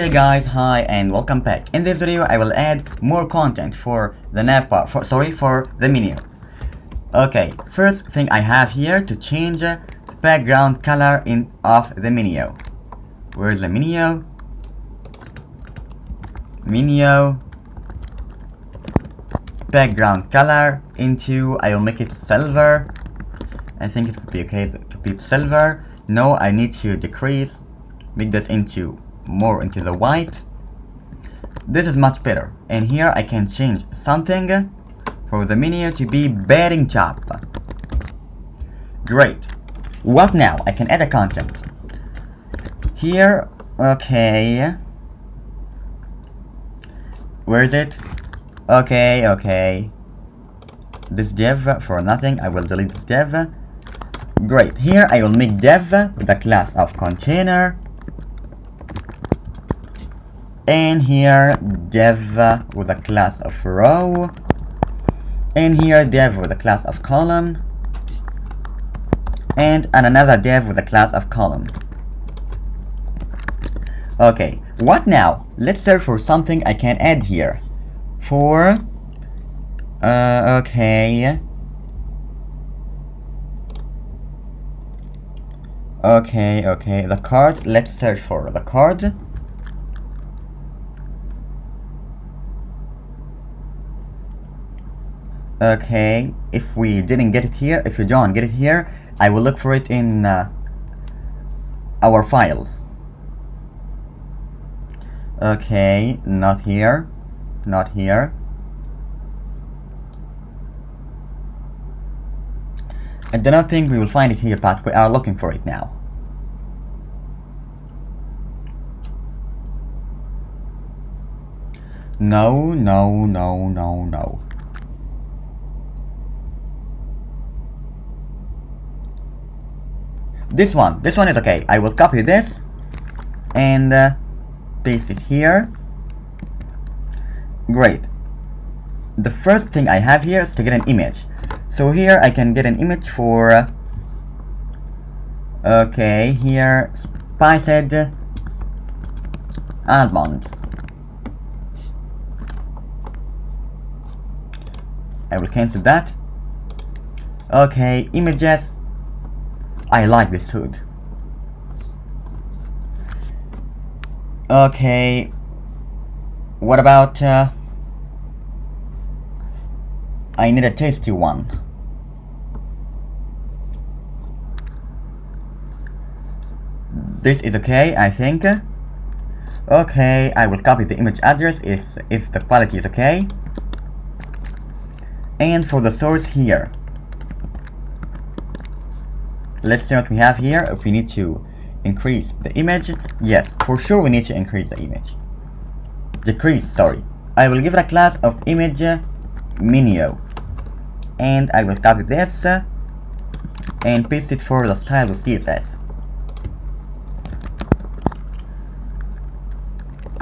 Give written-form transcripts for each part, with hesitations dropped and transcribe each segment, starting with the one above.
Hey guys, hi and welcome back. In this video I will add more content for the navbar, for the menu. Okay, first thing I have here to change the background color of the menu. Where is the menu? Menu background color into, I will make it silver. I think it would be okay to be silver. No, I need to decrease, make this more into the white. This is much better, and here I can change something for the menu to be betting job. Great. What now? I can add a content here. Okay, where is it? Okay, this div for nothing. I will delete this div. Great. Here I will make div with the class of container, and here div with the class of row, and here div with the class of column, and another div with the class of column. Okay, what now? Let's search for something I can add here. Okay, the card. Let's search for the card. Okay, if we didn't get it here, if you don't get it here, I will look for it in our files. Okay, not here, not here. I do not think we will find it here, but we are looking for it now. No. This one is okay. I will copy this and paste it here. Great. The first thing I have here is to get an image. So here I can get an image for okay, here spiced almonds. I will cancel that. Okay, images. I like this hood. Okay, what about I need a tasty one. This is okay, I think. Okay, I will copy the image address if the quality is okay. And for the source here, let's see what we have here. If we need to increase the image, yes, for sure we need to increase the image. Decrease, sorry. I will give it a class of image menu, and I will copy this and paste it for the style with CSS.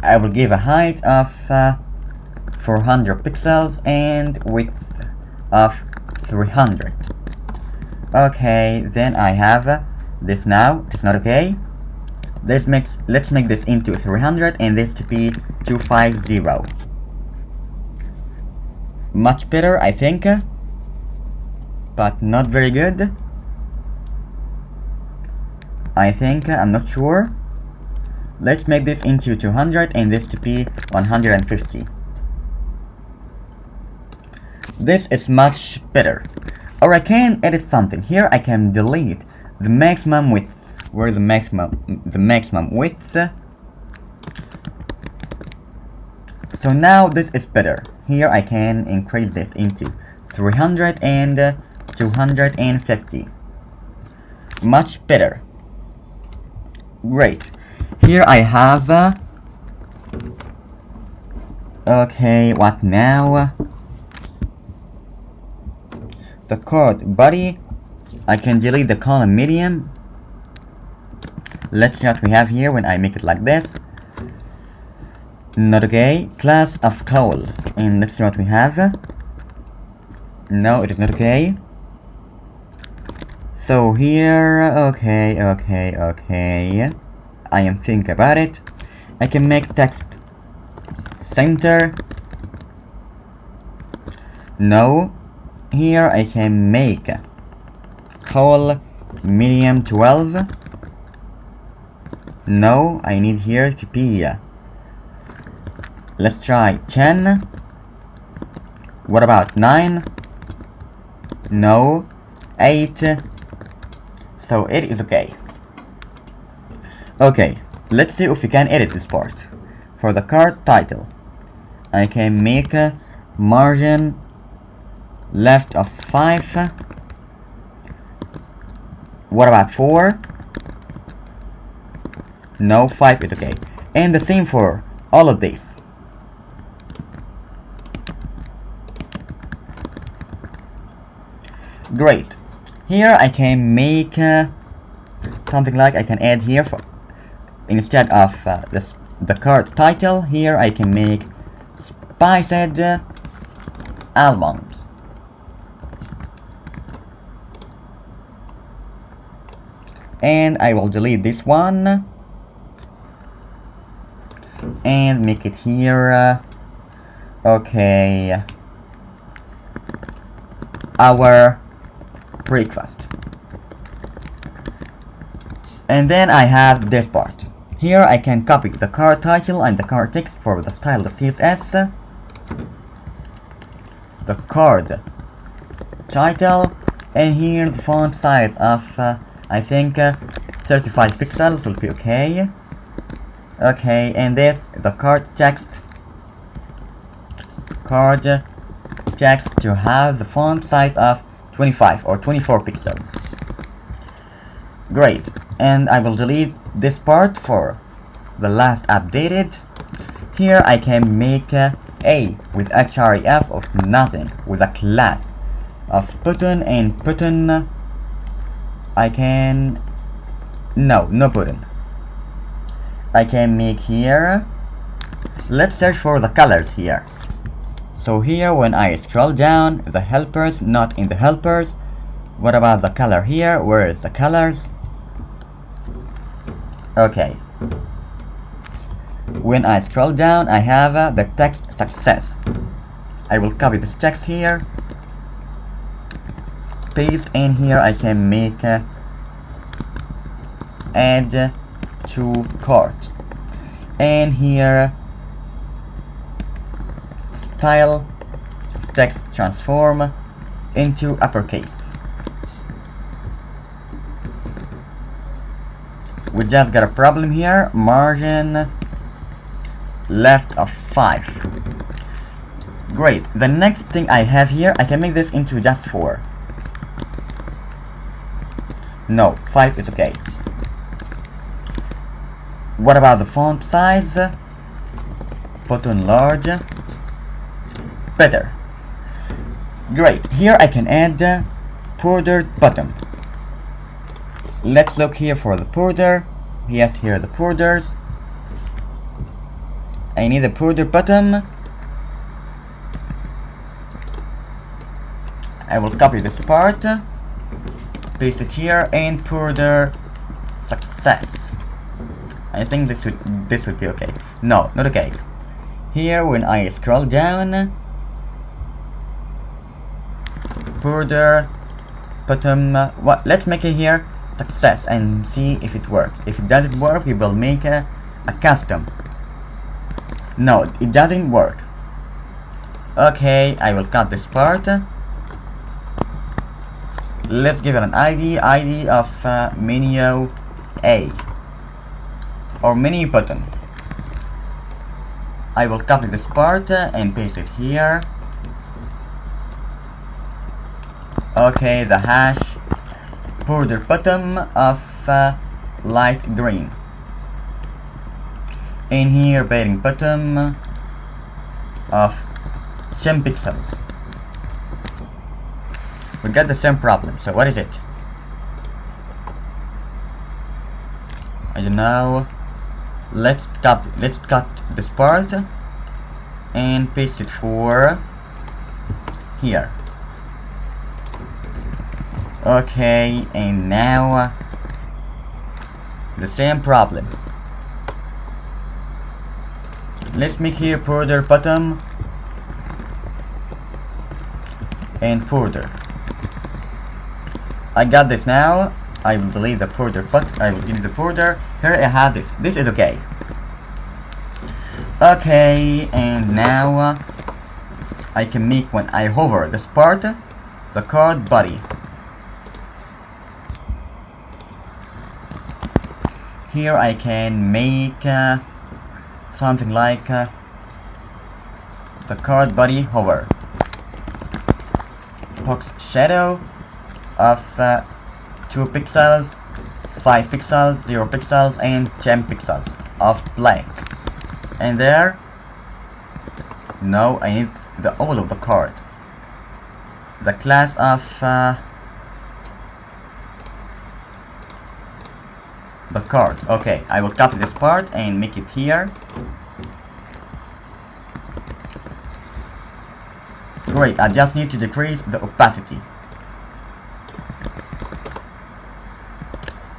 I will give a height of 400 pixels and width of 300. Okay, then I have this now. It's not okay. Let's make this into 300 and this to be 250. Much better, I think, but not very good. I think, I'm not sure. Let's make this into 200 and this to be 150. This is much better. Or I can edit something. Here I can delete the maximum width. Where the maximum width. So now this is better. Here I can increase this into 300 and 250. Much better. Great. Here I have okay, what now? The code body. I can delete the column medium. Let's see what we have here when I make it like this. Not okay. Class of cowl. And let's see what we have. No, it is not okay. So here, okay. I am thinking about it. I can make text center. No. Here I can make whole medium 12. No, I need here to be let's try 10. What about 9? No. 8. So it is okay. Okay, let's see if we can edit this part. For the card title, I can make a margin left of 5. What about 4? No, 5 is okay. And the same for all of these. Great. Here I can make something like I can add here for instead of the card title. Here I can make spiced almonds. And I will delete this one and make it here. Okay, our breakfast. And then I have this part. Here I can copy the card title and the card text for the style of CSS, the card title, and here the font size of I think 35 pixels will be okay. Okay, and this the card text to have the font size of 25 or 24 pixels. Great, and I will delete this part for the last updated. Here I can make a with href of nothing with a class of button and button. I can no button. I can make here. Let's search for the colors here. So here when I scroll down, the helpers, not in the helpers. What about the color here? Where is the colors? Okay. When I scroll down, I have the text success. I will copy this text here, paste, and here I can make add to cart, and here style text transform into uppercase. We just got a problem here. Margin left of 5. Great. The next thing I have here, I can make this into just 4. No, 5 is okay. What about the font size? Button large. Better. Great. Here I can add bordered button. Let's look here for the border. Yes, here are the borders. I need a border button. I will copy this part, paste it here, and border success. I think this would be okay. No, not okay. Here when I scroll down, border bottom. Let's make it here success and see if it works. If it doesn't work, we will make a custom. No, it doesn't work. Okay, I will cut this part. Let's give it an ID of menu A or menu button. I will copy this part and paste it here. Okay, the hash border bottom of light green. In here, padding bottom of 10 pixels. We got the same problem. So what is it? I don't know. Let's cut this part and paste it for here. Okay, and now the same problem. Let's make here border bottom and border. I got this now. I will delete the border, but I will delete the border. Here I have this. This is okay. Okay, and now I can make, when I hover this part, the card body. Here I can make something like the card body hover. Box shadow of 2 pixels, 5 pixels, 0 pixels, and 10 pixels of black. And there, no, I need the all of the card. The class of the card. Okay, I will copy this part and make it here. Great, I just need to decrease the opacity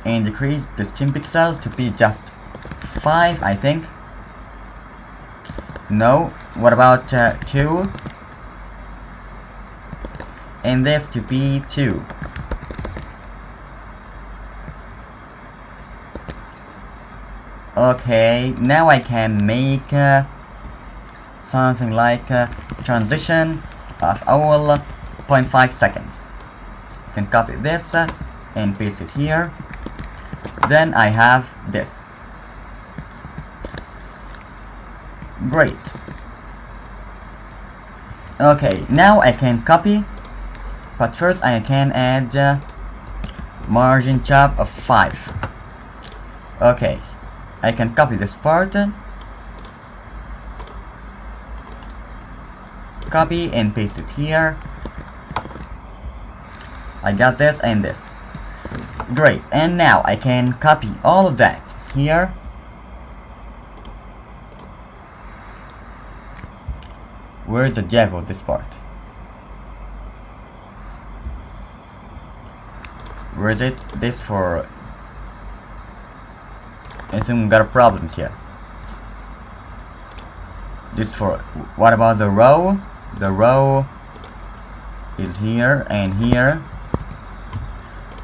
and decrease this 10 pixels to be just 5, I think. No, what about 2? And this to be 2. Okay, now I can make something like transition of all 0.5 seconds. I can copy this and paste it here. Then I have this. Great. Okay, now I can copy, but first I can add margin chop of 5. Okay, I can copy this part, copy and paste it here. I got this and this. Great, and now I can copy all of that here. Where's the Java of this part? Where is it? This for... I think we got a problem here. This for... What about the row? The row is here and here.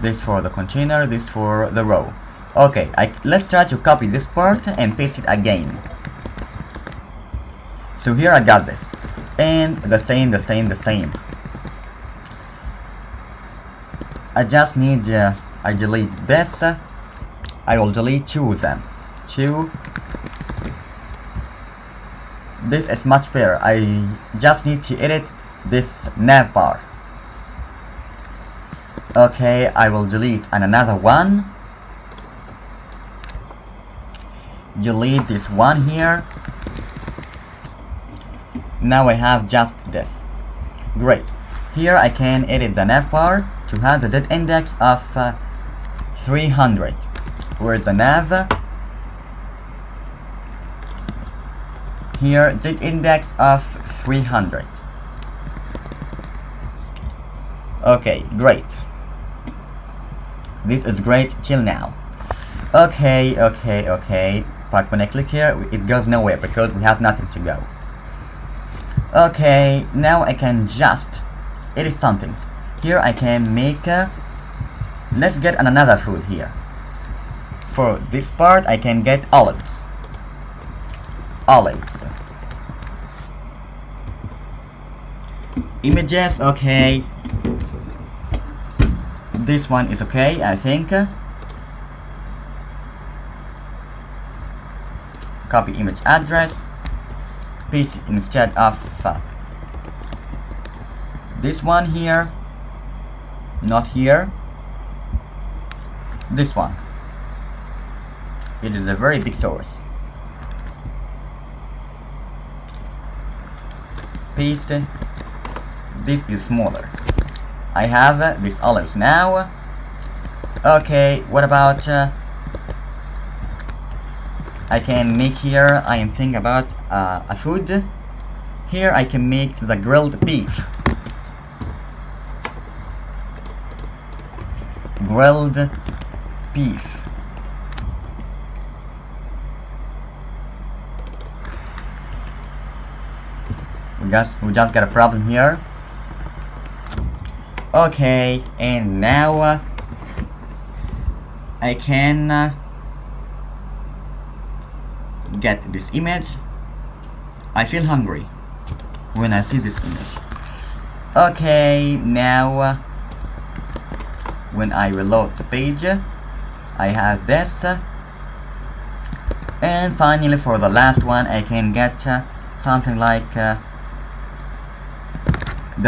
This for the container, this for the row. Okay, let's try to copy this part and paste it again. So here I got this. And the same. I just need, I delete this. I will delete 2 of them. 2. This is much better. I just need to edit this nav bar. Okay, I will delete another one. Delete this one here. Now I have just this. Great. Here I can edit the nav bar to have the dead index of 300. Where's the nav? Here, z index of 300. Okay, great. This is great till now. Okay. But when I click here, it goes nowhere because we have nothing to go. Okay, now I can just edit something. Here I can make let's get another food here. For this part I can get olives. Images, okay. This one is okay, I think. Copy image address, paste it instead of this one here, not here, this one. It is a very big source. Paste. This is smaller. I have these olives now. Okay, what about I can make here, I am thinking about a food. Here I can make the grilled beef. Grilled beef. We just got a problem here. Okay, and now I can get this image. I feel hungry when I see this image. Okay, now when I reload the page, I have this, and finally for the last one I can get something like the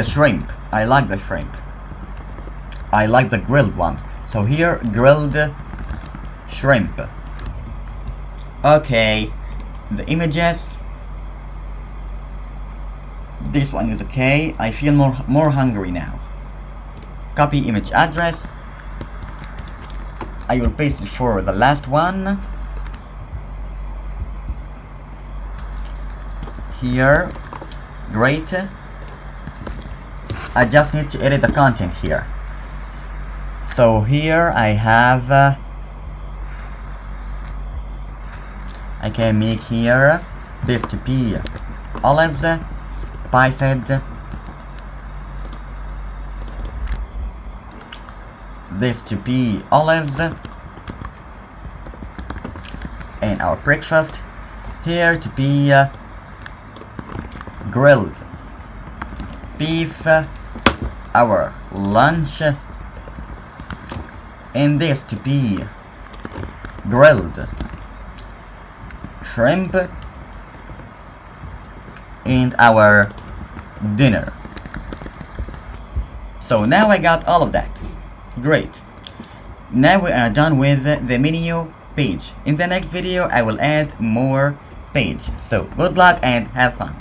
shrimp. I like the shrimp. I like the grilled one. So here, grilled shrimp. Okay, the images. This one is okay. I feel more hungry now. Copy image address. I will paste it for the last one. Here. Great. I just need to edit the content here. So here I have I can make here this to be olives, spiced, this to be olives, and our breakfast here to be grilled beef, our lunch, and this to be grilled shrimp, and our dinner. So now I got all of that. Great. Now we are done with the menu page. In the next video I will add more pages. So good luck and have fun.